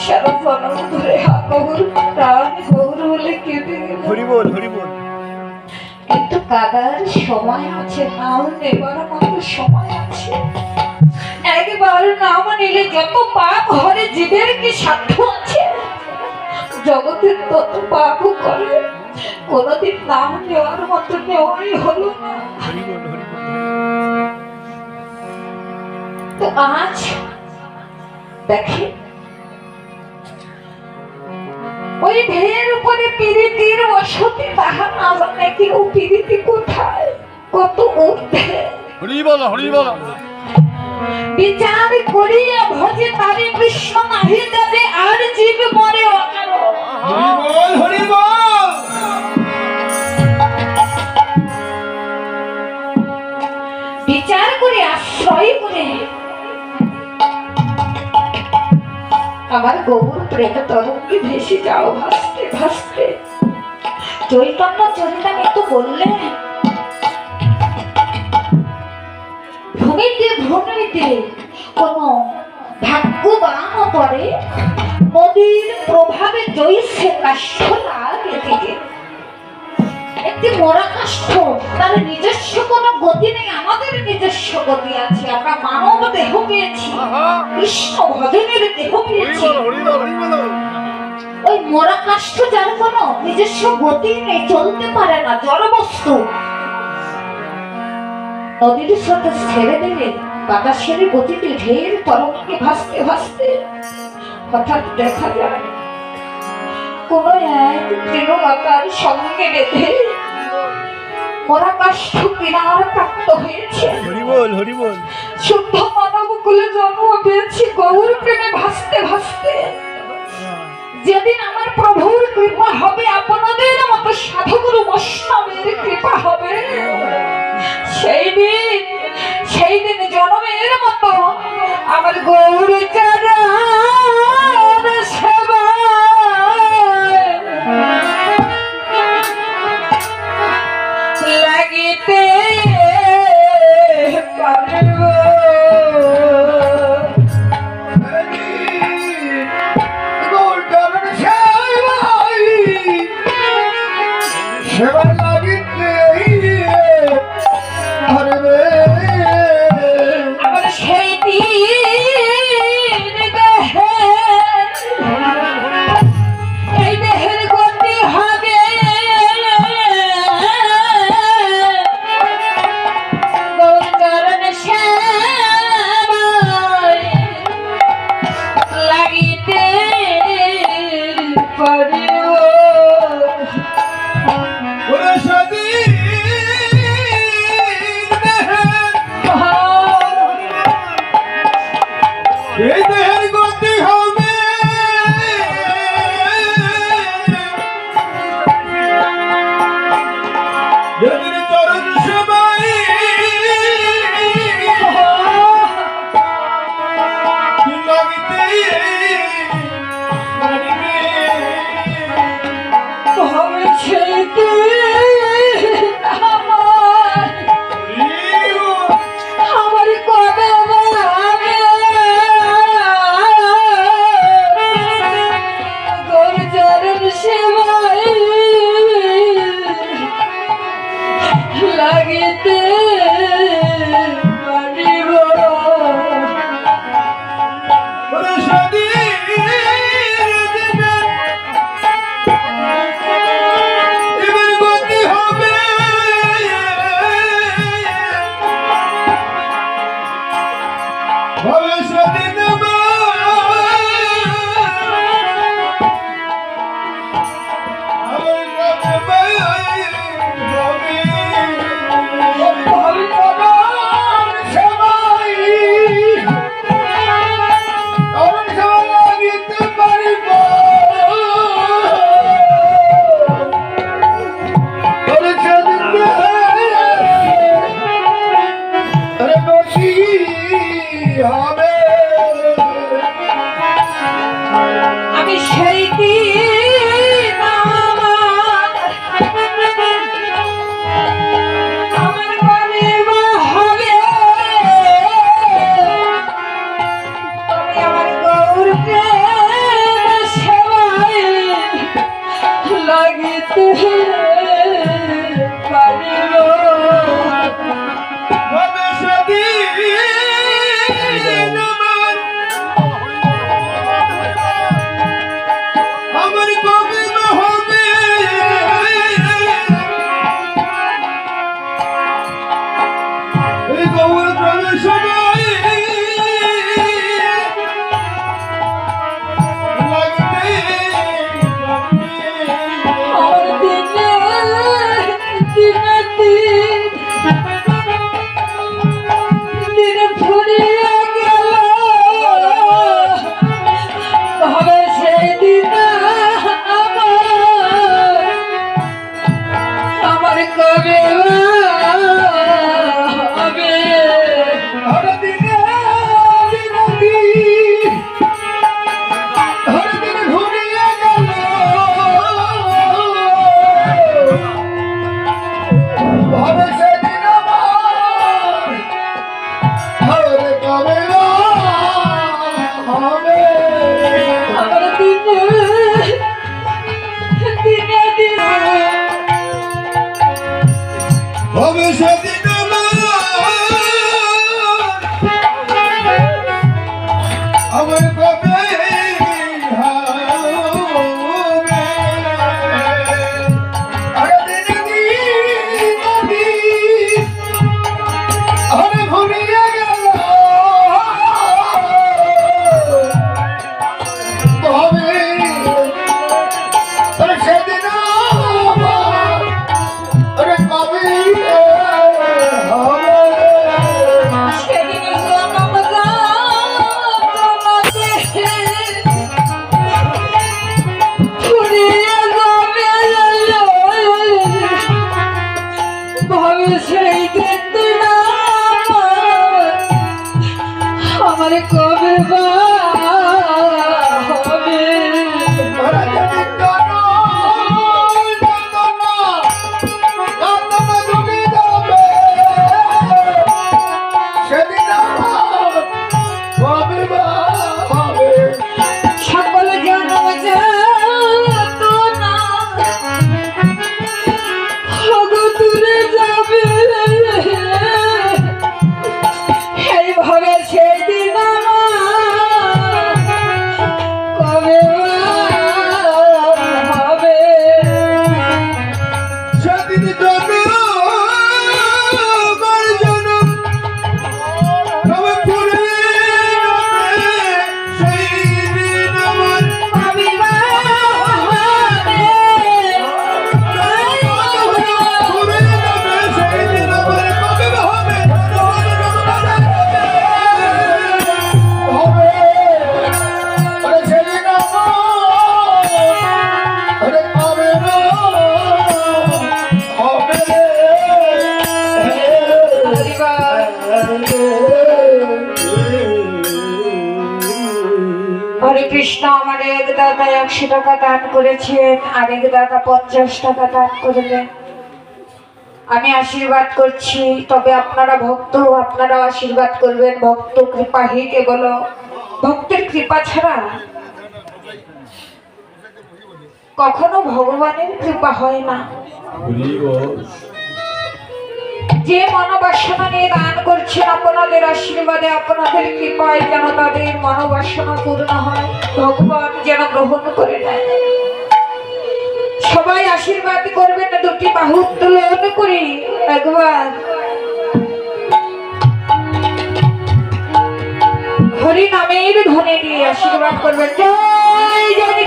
সারা জনম ধরে গৌর প্রাণ গৌর বলে কেঁদে গেল। হরি বল, হরি বল। কিন্তু কাদার সময় আছে, নাও নেবার মতো সময় আছে। একবার নাম নিলে যত পাপ হরে জীবের কি সাধ্য আছে, জগতের তত পাপও করে কোনদিন নাম নেওয়ার মতো নেওয়াই হলো না। হরি বল, হরি বল। তো আজ দেখে ওই ঢের উপরে পিরিতির বসতি, তাহা না জানে কেউ পিরিতি কোথায়, কত ঊর্ধ্বে। হরি বল, হরি বল। বিচার করিয়া ভজে তারে কৃষ্ণ নাহি যাবে, আর জীব মরে অকারণ। হরি বল, হরি বল। বিচার করে আশ্রয় করে আমার গৌর প্রেম তরঙ্গে ভেসে যাও ভাসতে ভাসতে। চৈতন্য চরিতামৃত বললেন, ভূমিতে ভূমিতে কোন ভাগ্যবান পরে নদীর প্রভাবে জয়সে কাষ্ঠলাল এদিকে একটি মরা কাষ্ঠ, তার নিজস্ব কোনো গতি নেই, আমাদের নিজস্ব গতি আছে। আমরা মানব দেহ পেয়েছি, কৃষ্ণ ভজনের দেহ পেয়েছি। ওই মরা কাষ্ঠ যার কোনো নিজস্ব গতি নেই, চলতে পারে না, জড়বস্তু, নদীর স্রোতে ছেড়ে দিলে বাতাসের গতিতে ঢের তরঙ্গে ভাসতে ভাসতে হঠাৎ দেখা যায় কোন এক তৃণলতার সঙ্গে বেঁধে মরা কাষ্ঠ কিনার প্রাপ্ত হয়েছে। হরি বল, হরি বল। শুদ্ধ মানব কুলে জন্ম পেয়েছি গৌর প্রেমে ভাসতে ভাসতে। যেদিন আমার প্রভুর কৃপা হবে, আপনাদের মতো সাধুগুরু বৈষ্ণবের কৃপা হবে, সেই দিন জন্মের মতো আমার গৌর চরণ সেবায় লাগিতে পারব। গৌর চরণ সেবা লাগিতে পারবে। আমার সেই এই দেহের গতি হবে গৌর চরণ সেবায় লাগিতে পারিব। ওরে লাগিতে পারিব হবে সেদিন আমার কবে না হবে এই গৌর প্রাণের সবাই আর দিনে দিনে দিনে ফুরিয়ে গেল হবে সেদিন আমার কবে হবে হরে দিনে দিনে হরে দিনে ঘুরিয়ে গেল হবে সেদিন আমার হরে কবে না হবে আমার দিনে দিনে দিনে হবে সেদিন আমার কবে হবে আরে দিনে আরে ঘুরিয়ে গেল হবে আরে সেদিন আরে কবে হবে সেদিন জনম জনমতে ফুরিয়ে যাবে ভাবে সেই দিন আমার কবে বা হবে সকল জনম যাতনা হগো দূরে যাবে এইভাবে সেদিন কবে হবে সেদিন জনম তবে পুরে সেই দিন আমার আমি পুরে যাবে সেই দিন আমার কবে হবে হবে আরে সেদিন আরে কবে না হবে হরে কৃষ্ণ। আমার এক দাদা 100 টাকা দান করেছেন, আরেক দাদা 50 টাকা দান করলেন। আমি আশীর্বাদ করছি, তবে আপনারা ভক্ত, আপনারা আশীর্বাদ করবেন। ভক্ত কৃপা হি কেবল, ভক্তের কৃপা ছাড়া কখনো ভগবানের কৃপা হয় না। যে মনোবাসনা নিয়ে দান করছেন, আপনাদের আশীর্বাদে, আপনাদের কৃপায় যেন তাদের মনোবাসনা পূর্ণ হয়, ভগবান যেন গ্রহণ করে নেয়। সবাই আশীর্বাদ করবেন, দুটি বাহু উত্তোলন করি একবার হরি নামের ধ্বনি দিয়ে আশীর্বাদ করবেন। জয় জয়